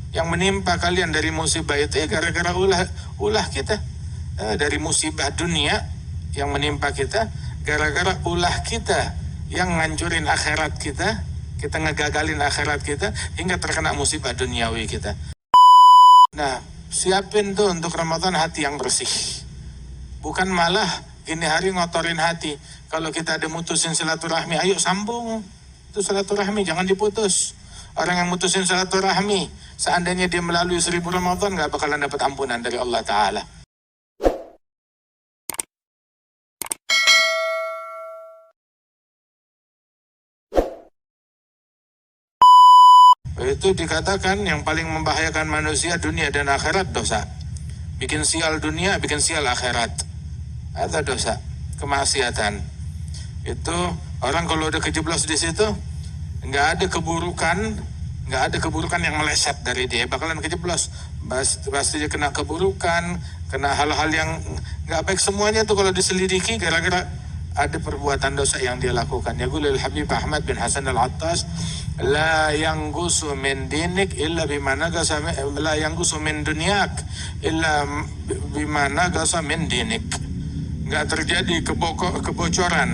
Yang menimpa kalian dari musibah itu gara-gara ulah kita. Dari musibah dunia yang menimpa kita gara-gara ulah kita yang ngancurin akhirat kita. Kita ngegagalin akhirat kita hingga terkena musibah duniawi kita. Nah, siapin tuh untuk Ramadan hati yang bersih. Bukan malah gini hari ngotorin hati. Kalau kita ada mutusin silaturahmi, ayo sambung. Itu silaturahmi, jangan diputus. Orang yang mutusin silaturahmi, seandainya dia melalui 1000 Ramadan, gak bakalan dapat ampunan dari Allah Ta'ala. Itu dikatakan yang paling membahayakan manusia dunia dan akhirat dosa. Bikin sial dunia, bikin sial akhirat. Ada dosa, kemaksiatan. Itu orang kalau udah kejeblos di situ, nggak ada keburukan yang meleset dari dia, bakalan kejeblos. Pasti dia kena keburukan, kena hal-hal yang nggak baik semuanya tuh kalau diselidiki gara-gara ada perbuatan dosa yang dia lakukan. Ya Gulil Habib Ahmad bin Hasan Al-Attas, la yanggusu min dinik illa bima nagasa, la yanggusu min dunyak illa bima nagasa min dinik. Nggak terjadi kebocoran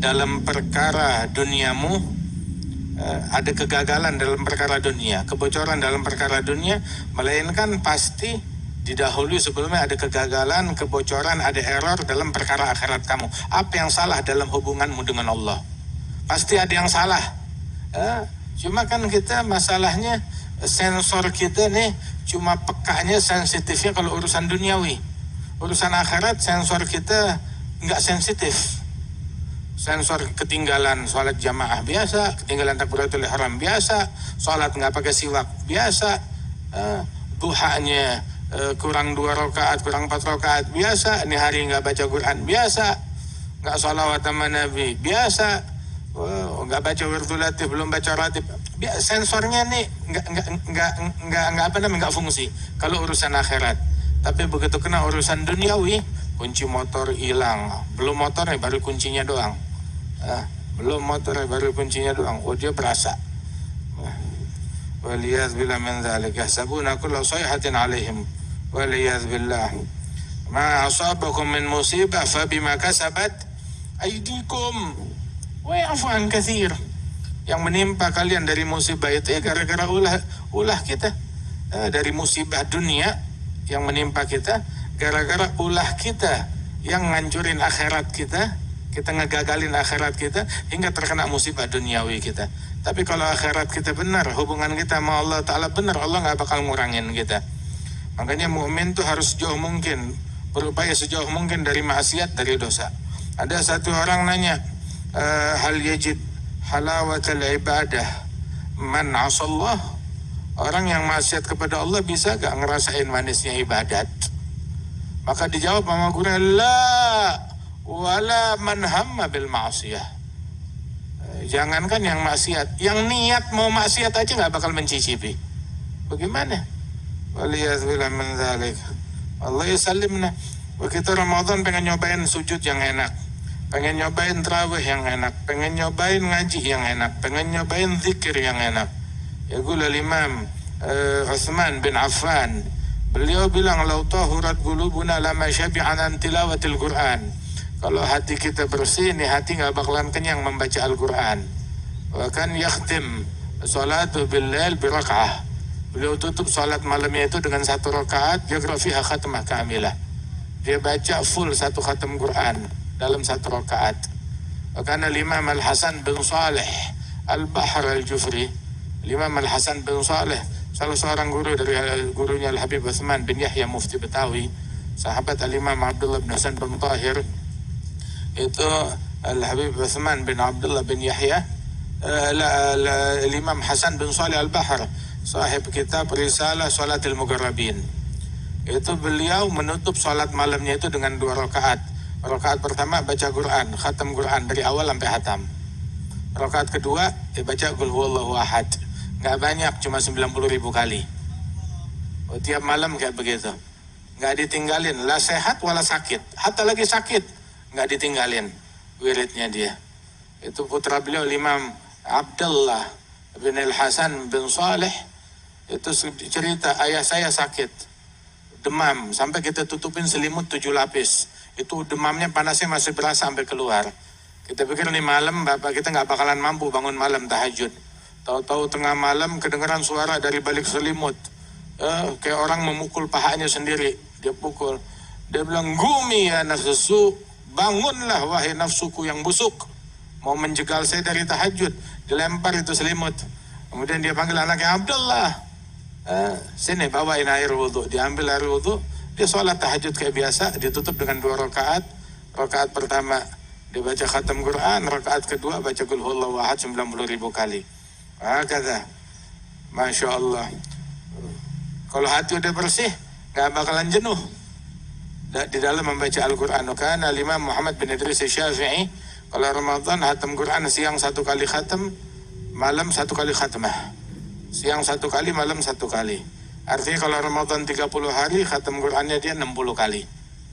dalam perkara duniamu, ada kegagalan dalam perkara dunia, kebocoran dalam perkara dunia, melainkan pasti didahului sebelumnya ada kegagalan, kebocoran, ada error dalam perkara akhirat kamu. Apa yang salah dalam hubunganmu dengan Allah? Pasti ada yang salah. Cuma kan kita masalahnya sensor kita nih cuma pekanya, sensitifnya kalau urusan duniawi. Urusan akhirat sensor kita nggak sensitif. Sensor ketinggalan sholat jamaah biasa, ketinggalan takbiratul ihram biasa, sholat nggak pakai siwak biasa, duhanya kurang 2 rakaat, kurang 4 rakaat biasa, ini hari nggak baca Quran biasa, nggak sholawat sama Nabi biasa, nggak baca wirdul latif, belum baca ratib. Sensornya nih nggak fungsi kalau urusan akhirat. Tapi begitu kena urusan duniawi, kunci motor hilang, belum motornya baru kuncinya doang, belum motornya baru kuncinya doang, dia berasa. Waliyaz billah min dzalik yahsabuna kulla sayhatin alaihim waliyaz billah ma asabakum min musibah fabima kasabat aydikum wa ya'fu an katsir. Yang menimpa kalian dari musibah itu gara-gara ulah kita. Dari musibah dunia yang menimpa kita gara-gara ulah kita yang ngancurin akhirat kita, kita ngegagalin akhirat kita hingga terkena musibah duniawi kita. Tapi kalau akhirat kita benar, hubungan kita sama Allah Ta'ala benar, Allah gak bakal ngurangin kita. Makanya mukmin tuh harus sejauh mungkin, berupaya sejauh mungkin dari maksiat, dari dosa. Ada satu orang nanya, hal yajid halawatul ibadah man asallah? Orang yang maksiat kepada Allah bisa gak ngerasain manisnya ibadat? Maka dijawab sama gurunya, la wala man hamma bil ma'asiyah. Jangankan yang maksiat, yang niat mau maksiat aja nggak bakal mencicipi. Bagaimana? Waliyazbillah min dzalik. Allah yusallimna. Begitu Ramadan pengen nyobain sujud yang enak, pengen nyobain tarawih yang enak, pengen nyobain ngaji yang enak, pengen nyobain zikir yang enak. Ya gula Imam Utsman bin Affan, beliau bilang, lau tahurat qulubuna lama syabi'an an tilawatil Quran. Kalau hati kita bersih, nih hati gak bakalan kenyang membaca Al-Quran. Wa kan yakhtim salatu bil-lail biraka'ah. Beliau tutup salat malamnya itu dengan 1 rakaat, yaqra fiha khatmah kamilah. Dia baca full 1 khatam Quran dalam 1 rakaat. Wa kana Imam Al-Hasan bin Saleh Al-Bahr Al-Jufri, Imam Al-Hasan bin Saleh, salah seorang guru dari gurunya Al-Habib Utsman bin Yahya Mufti Betawi, sahabat Al-Imam Abdullah bin Hasan bin Tahir. Itu Al-Habib Utsman bin Abdullah bin Yahya, Imam Hasan bin Saleh Al-Bahr, sahib kitab Risalah Salatil Muqarrabin. Itu beliau menutup salat malamnya itu dengan 2 rakaat. Rakaat pertama baca Quran, khatam Quran dari awal sampai hatam. Rakaat kedua baca Qul huwallahu ahad. Nggak banyak, cuma 90.000 kali. Tiap malam kayak begitu. Nggak ditinggalin, la sehat wala sakit. Hatta lagi sakit nggak ditinggalin wiridnya dia. Itu putra beliau Imam Abdullah bin Al-Hasan bin Saleh, Itu cerita ayah saya sakit, demam, sampai kita tutupin selimut 7 lapis. Itu demamnya, panasnya masih berasa sampai keluar. Kita pikir nih malam bapak kita nggak bakalan mampu bangun malam tahajud. Tahu-tahu tengah malam kedengaran suara dari balik selimut. Kayak orang memukul pahanya sendiri. Dia pukul. Dia bilang, "Gumi ya nafsu, bangunlah wahai nafsuku yang busuk." Mau menjegal saya dari tahajud. Dilempar itu selimut. Kemudian dia panggil anaknya, "Abdullah, sini bawain air wudhu." Diambil air wudhu. Dia sholat tahajud kayak biasa. Ditutup dengan 2 rakaat. Rakaat pertama dia baca khatam Quran. Rakaat kedua baca Qul huwallahu ahad 90.000 kali. Kata, Masya Allah. Kalau hati udah bersih, gak bakalan jenuh di dalam membaca Al-Quran. Karena Imam Muhammad bin Idris Syafi'i, kalau Ramadan khatam Quran siang 1 kali khatam, malam 1 kali khatmah. Siang 1 kali, malam 1 kali. Artinya kalau Ramadan 30 hari, khatam Qurannya dia 60 kali.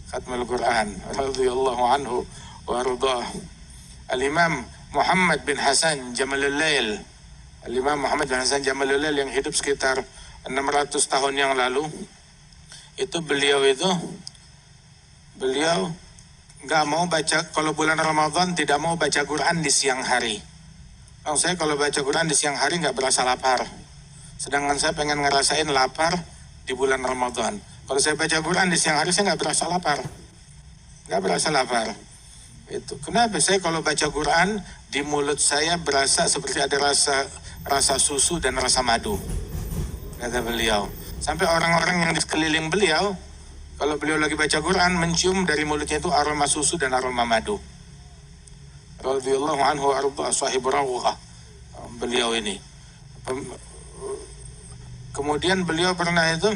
Khatmul Quran. Radhiyallahu anhu wa ardhah. Al-Imam Muhammad bin Hasan Jamalul Lail. Al-Imam Muhammad bin Hasan Jamalul Lail yang hidup sekitar 600 tahun yang lalu. Itu beliau nggak mau baca, kalau bulan Ramadan tidak mau baca Quran di siang hari. Saya kalau baca Quran di siang hari nggak berasa lapar. Sedangkan saya pengen ngerasain lapar di bulan Ramadan. Kalau saya baca Quran di siang hari saya nggak berasa lapar. Nggak berasa lapar. Itu kenapa saya kalau baca Quran di mulut saya berasa seperti ada rasa susu dan rasa madu. Kata beliau. Sampai orang-orang yang di sekeliling beliau, kalau beliau lagi baca Quran, mencium dari mulutnya itu aroma susu dan aroma madu. Radhiyallahu anhu arda sahib rawqah. Beliau ini. Kemudian beliau pernah itu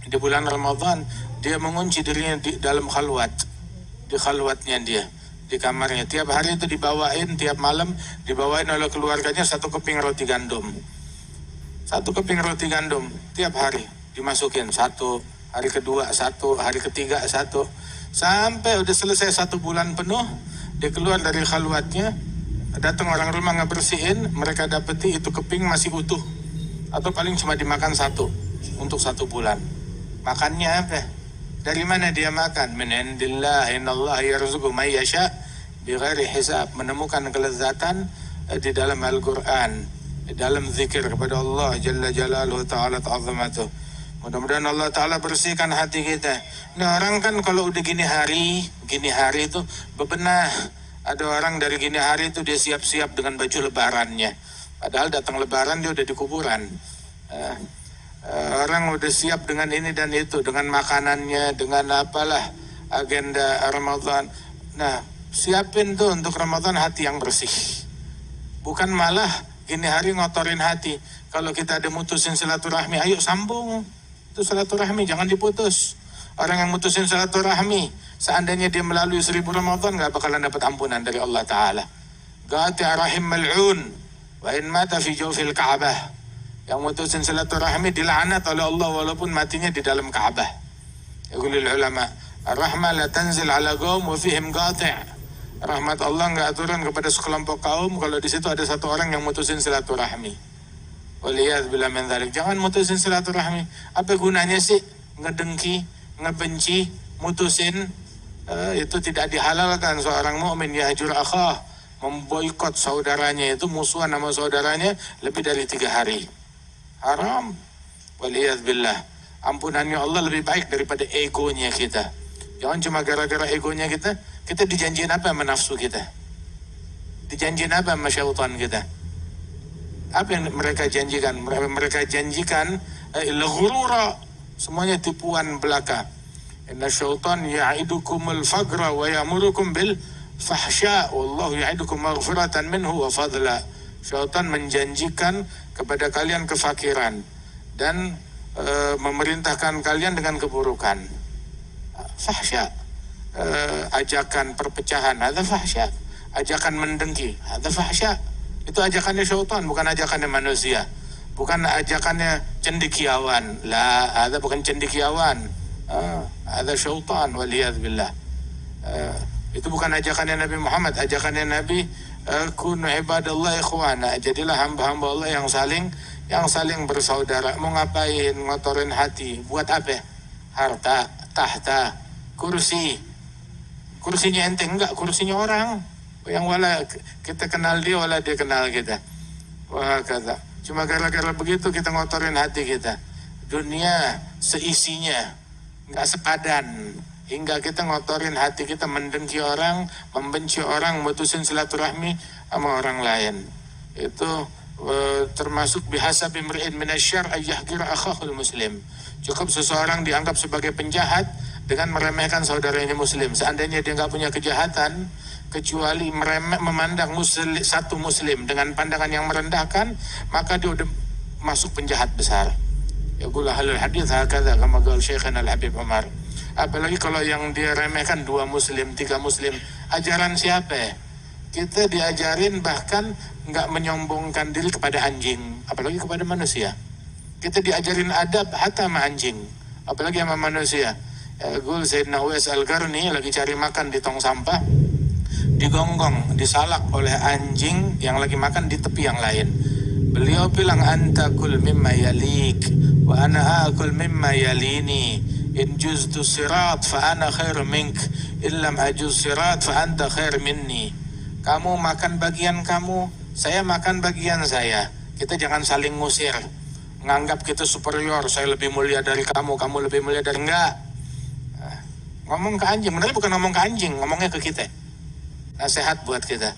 di bulan Ramadan dia mengunci dirinya di dalam khalwat. Di khalwatnya dia, di kamarnya. Tiap hari itu dibawain, tiap malam dibawain oleh keluarganya 1 keping roti gandum. 1 keping roti gandum tiap hari dimasukin 1, hari kedua 1, hari ketiga 1, sampai udah selesai 1 bulan penuh. Dia keluar dari khalwatnya, datang orang rumah ngebersihin, mereka dapeti itu keping masih utuh, atau paling cuma dimakan 1 untuk 1 bulan. Makannya apa? Dari mana dia makan? Min indillah, innallaha yarzuqu may yasha bighairi hisab. Menemukan kelezatan di dalam Al-Quran, di dalam zikir kepada Allah Jalla Jalaluhu Ta'ala Ta'azamatuh. Mudah-mudahan Allah Ta'ala bersihkan hati kita. Nah, orang kan kalau udah gini hari itu bebenah. Ada orang dari gini hari itu dia siap-siap dengan baju lebarannya. Padahal datang lebaran dia udah di kuburan. Orang udah siap dengan ini dan itu, dengan makanannya, dengan apalah agenda Ramadan. Nah, siapin tuh untuk Ramadan hati yang bersih. Bukan malah gini hari ngotorin hati. Kalau kita ada mutusin silaturahmi, ayo sambung. Itu silaturahmi, jangan diputus. Orang yang mutusin silaturahmi, seandainya dia melalui 1000 Ramadan, gak bakalan dapat ampunan dari Allah Ta'ala. Qati'a rahim mal'un, wa in mata fi jawfil Ka'bah. Yang mutusin silaturahmi dilaknat oleh Allah walaupun matinya di dalam Ka'bah. Yaqulul ulama, ar-rahmah la tanzil ala qaum wa fihim qati'. Rahmat Allah enggak turun kepada sekelompok kaum kalau di situ ada 1 orang yang mutusin silaturahmi. Waliyad billah min dzalik. Jangan mutusin silaturahmi. Apa gunanya sih ngedengki, ngebenci, mutusin? Itu tidak dihalalkan seorang mukmin yahjur akhah, memboikot saudaranya, itu musuhan sama saudaranya lebih dari 3 hari. Haram. Waliyad billah. Ampunannya Allah lebih baik daripada egonya kita. Jangan cuma gara-gara egonya kita dijanjiin apa sama nafsu kita? Dijanjiin apa sama syaitan kita? Apa yang mereka janjikan? Mereka janjikan ghurura, semuanya tipuan belaka. Inna syaitan ya'idukumul faqra wa ya'murukum bil fahsya wallahu ya'idukum maghfiratan minhu wa fadla. Syaitan menjanjikan kepada kalian kefakiran dan memerintahkan kalian dengan keburukan. Fahsya, ajakan perpecahan, ada fahsya. Ajakan mendengki, ada fahsya. Itu ajakannya syaitan, bukan ajakannya manusia. Bukan ajakannya cendekiawan. Ada bukan cendekiawan. Ada syaitan, waliyad billah. Itu bukan ajakannya Nabi Muhammad. Ajakannya Nabi, kunu ibadallah ikhwana. Jadilah hamba-hamba Allah yang saling yang saling bersaudara. Mau ngapain? Ngotorin hati. Buat apa? Harta, tahta, kursi. Kursinya ente enggak, kursinya orang. Yang wala kita kenal dia, wala dia kenal kita. Wah kata. Cuma gara-gara begitu kita ngotorin hati kita. Dunia seisinya, enggak sepadan. Hingga kita ngotorin hati kita, mendengki orang, membenci orang, mutusin silaturahmi sama orang lain. Itu termasuk bihasa bimri'in minasyar ayyahkira akhahul muslim. Cukup seseorang dianggap sebagai penjahat dengan meremehkan saudaranya muslim. Seandainya dia nggak punya kejahatan, kecuali memandang satu muslim dengan pandangan yang merendahkan, maka dia udah masuk penjahat besar. Ya qul ahlul hadits hakadha kama qala Syekhana Al-Habib Umar. Apalagi kalau yang dia remehkan 2 muslim, 3 muslim, ajaran siapa ya? Kita diajarin bahkan nggak menyombongkan diri kepada anjing, apalagi kepada manusia. Kita diajarin adab hatta sama anjing, apalagi sama manusia. Gul Sayyidina Uwais Al-Qarni lagi cari makan di tong sampah, digonggong, disalak oleh anjing yang lagi makan di tepi yang lain. Beliau bilang, anta kul mimma yalik wa ana akul mimma yalini, in juztu sirat fa ana khair mink, illam ajuz sirat fa anta khair minni. Kamu makan bagian kamu, saya makan bagian saya. Kita jangan saling ngusir, nganggap kita superior, saya lebih mulia dari kamu, kamu lebih mulia dari enggak. Ngomong ke anjing, benar bukan ngomong ke anjing, ngomongnya ke kita. Nasihat buat kita.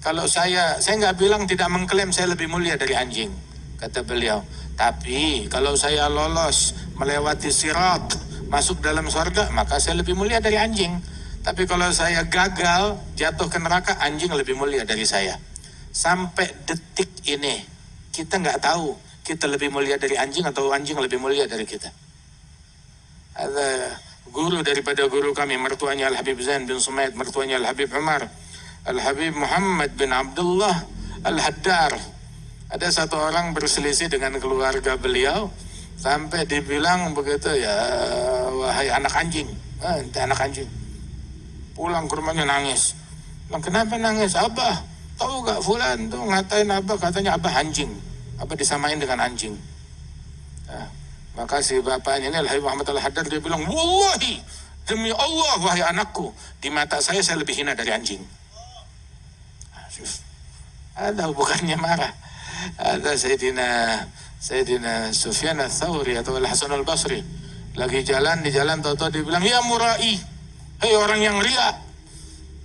Kalau saya nggak bilang, tidak mengklaim saya lebih mulia dari anjing, kata beliau. Tapi kalau saya lolos melewati sirat, masuk dalam surga, maka saya lebih mulia dari anjing. Tapi kalau saya gagal jatuh ke neraka, anjing lebih mulia dari saya. Sampai detik ini kita nggak tahu kita lebih mulia dari anjing atau anjing lebih mulia dari kita. Ada guru daripada guru kami, mertuanya Al-Habib Zain bin Sumaid, mertuanya Al-Habib Umar, Al-Habib Muhammad bin Abdullah Al-Haddar. Ada satu orang berselisih dengan keluarga beliau sampai dibilang begitu, ya wahai anak anjing, ente anak anjing. Pulang ke rumahnya nangis. Bilang, kenapa nangis? Abah, tahu gak fulan tuh ngatain abah, katanya abah anjing. Abah disamain dengan anjing. Nah, maka si bapaknya ini Al-Habib Muhammad Al-Haddar, dia bilang, wallahi, demi Allah wahai anakku, di mata saya lebih hina dari anjing. Ada bukannya marah. Ada Sayyidina Sufyan Ats-Tsauri atau Al-Hasan Al-Basri lagi jalan, di jalan tahu-tahu dia bilang, ya murai, hei orang yang ria.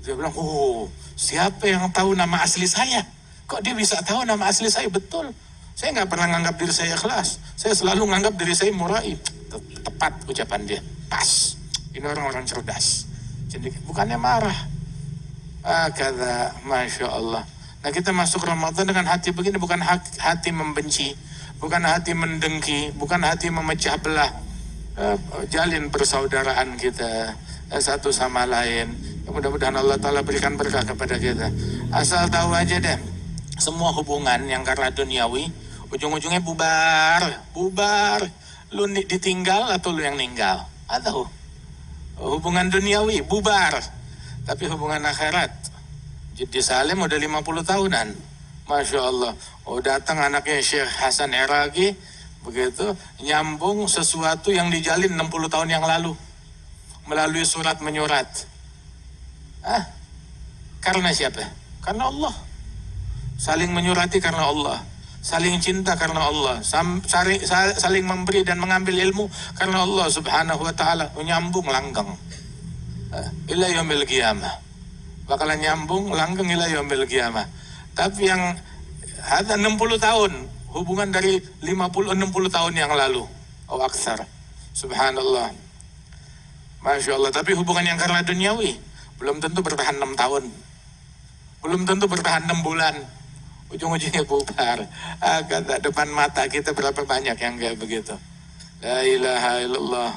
Dia bilang, oh siapa yang tahu nama asli saya? Kok dia bisa tahu nama asli saya? Betul, saya nggak pernah nganggap diri saya ikhlas, saya selalu nganggap diri saya murai. Tepat ucapan dia, pas. Ini orang-orang cerdas. Jadi bukannya marah. Kata Masya Allah. Nah kita masuk Ramadan dengan hati begini, bukan hati membenci, bukan hati mendengki, bukan hati memecah belah. Jalin persaudaraan kita satu sama lain. Mudah-mudahan Allah Ta'ala berikan berkah kepada kita. Asal tahu aja deh, semua hubungan yang karena duniawi ujung-ujungnya bubar. Lu ditinggal atau lu yang ninggal? Atau hubungan duniawi bubar, tapi hubungan akhirat, Jiddi Salim udah 50 tahunan, Masya Allah. Datang anaknya Syekh Hasan Iraqi, begitu nyambung sesuatu yang dijalin 60 tahun yang lalu melalui surat menyurat. Karena siapa? Karena Allah. Saling menyurati karena Allah, saling cinta karena Allah, saling memberi dan mengambil ilmu karena Allah Subhanahu wa Ta'ala. Menyambung langgeng ila yaumil qiyamah, bakalan nyambung langgeng ila yaumil qiyamah. Tapi yang ada 60 tahun hubungan dari 50-60 tahun yang lalu, aksar. Subhanallah, Masya Allah. Tapi hubungan yang karena duniawi belum tentu bertahan 6 tahun, belum tentu bertahan 6 bulan, ujung-ujungnya bubar. Kata depan mata kita berapa banyak yang kayak begitu. La ilaha illallah.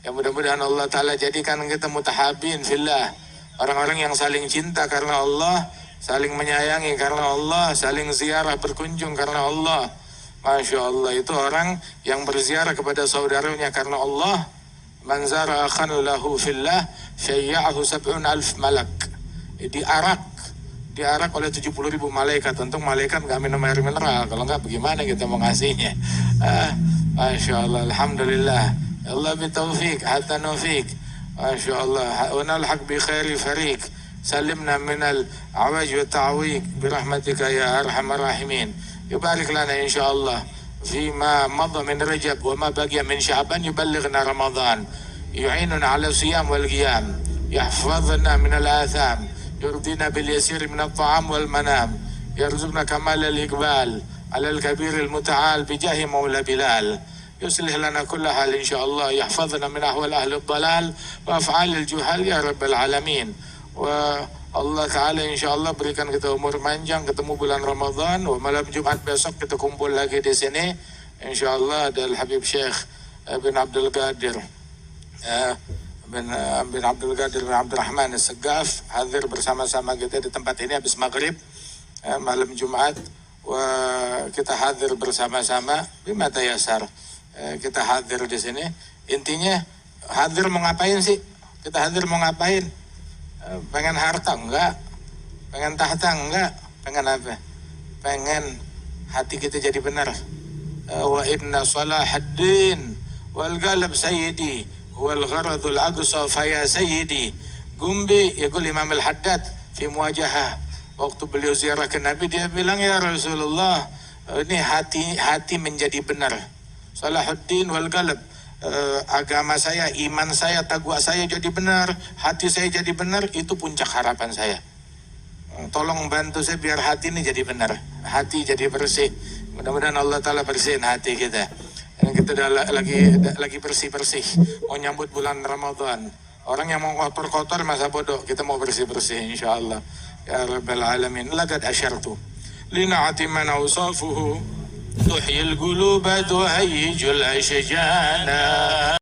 Ya mudah-mudahan Allah Ta'ala jadikan kita mutahabin fillah, orang-orang yang saling cinta karena Allah, saling menyayangi karena Allah, saling ziarah berkunjung karena Allah. Masya Allah, itu orang yang berziarah kepada saudaranya karena Allah. Man zara akhan lahu fillah syayya'ahu 70,000 malak. Diarak diarak oleh 70.000 malaikat. Untung malaikat nggak minum air mineral, kalau nggak bagaimana kita mau ngasihnya. Masya Allah, Alhamdulillah. Allah bitaufiq hatta nufiq. Masya Allah. Wa nalhaq bi khairi fariq. Salimna minal awaj wa ta'wiq birahmatika ya arhamar rahimin. Yubarik lana insyaallah فيما مضى من رجب وما بقي من شعبان يبلغنا رمضان يعيننا على الصيام والقيام يحفظنا من الآثام يرضينا باليسير من الطعام والمنام يرزقنا كمال الإقبال على الكبير المتعال بجاه مولى بلال يصلح لنا كل حال إن شاء الله يحفظنا من أحوال أهل الضلال وأفعال الجهال يا رب العالمين. Allah Ta'ala insya Allah berikan kita umur panjang, ketemu bulan Ramadan. Malam Jumat besok kita kumpul lagi di sini. Insya Allah ada Al-Habib Syekh bin Abdul Qadir bin Abdul Qadir bin Abdul Rahman As-Segaf hadir bersama-sama kita di tempat ini habis maghrib malam Jumat. Kita hadir bersama-sama bima tayasar. Kita hadir di sini. Intinya hadir mau ngapain sih? Kita hadir mau ngapain? Pengen harta enggak, pengen tahta enggak, pengen apa? Pengen hati kita jadi benar. Wa inna salahaddin wal qalb sayyidi wal gharadul aqsa fa ya sayyidi. Gumbi yaqul Imam Al-Haddad fi muwajahah waktu beliau ziarah ke Nabi, dia bilang ya Rasulullah, ini hati menjadi benar. Salahuddin wal qalb, agama saya, iman saya, takwa saya jadi benar, hati saya jadi benar, itu puncak harapan saya. Tolong bantu saya biar hati ini jadi benar, hati jadi bersih. Mudah-mudahan Allah Ta'ala bersihin hati kita. Dan kita lagi bersih-bersih, mau nyambut bulan Ramadan. Orang yang mau kotor-kotor masa bodoh, kita mau bersih-bersih insyaAllah. Ya Rabbal Alamin. Laqad asyartu lina'ati man awsafuhu تحيي القلوب تهيج الأشجانا